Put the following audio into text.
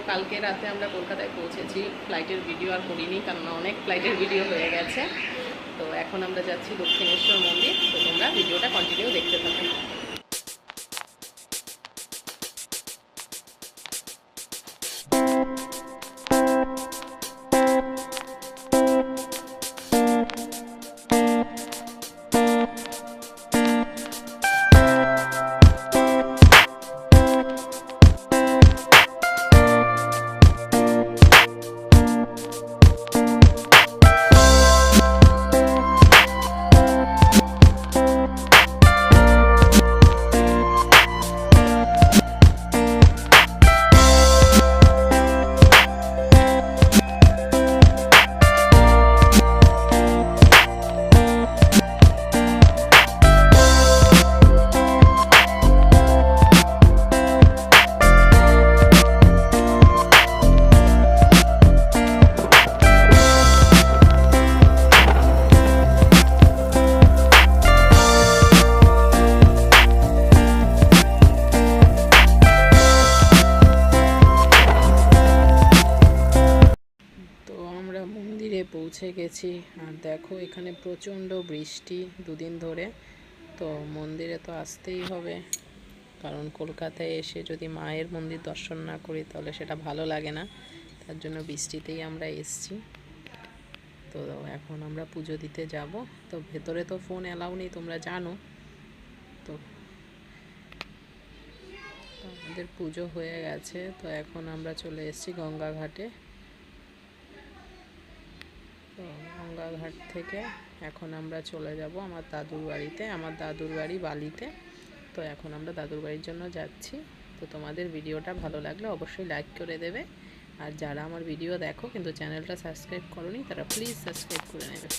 কালকে রাতে আমরা কলকাতায় পৌঁছেছি। ফ্লাইটের ভিডিও আর করিনি, কারণ অনেক ফ্লাইটের ভিডিও হয়ে গেছে। তো এখন আমরা যাচ্ছি দক্ষিণেশ্বর মন্দির। তো তোমরা ভিডিওটা কন্টিনিউ দেখতে থাকো। মন্দিরে পৌঁছে গেছি, আর দেখো এখানে প্রচণ্ড বৃষ্টি দুদিন ধরে। তো মন্দিরে তো আসতেই হবে, কারণ কলকাতায় এসে যদি মায়ের মন্দির দর্শন না করি তাহলে সেটা ভালো লাগে না। তার জন্য বৃষ্টিতেই আমরা এসছি। তো এখন আমরা পুজো দিতে যাব। তো ভেতরে তো ফোন অ্যালাউ নেই, তোমরা জানো। তো আমাদের পুজো হয়ে গেছে। তো এখন আমরা চলে এসেছি গঙ্গা ঘাটে। তো গঙ্গা ঘাট থেকে এখন আমরা চলে যাব আমার দাদুর বাড়িতে। আমার দাদুর বাড়ি বালিতে। তো এখন আমরা দাদুর বাড়ির জন্য যাচ্ছি। তো তোমাদের ভিডিওটা ভালো লাগলে অবশ্যই লাইক করে দেবে, আর যারা আমার ভিডিও দেখো কিন্তু চ্যানেলটা সাবস্ক্রাইব করোনি তারা প্লিজ সাবস্ক্রাইব করে নেবে।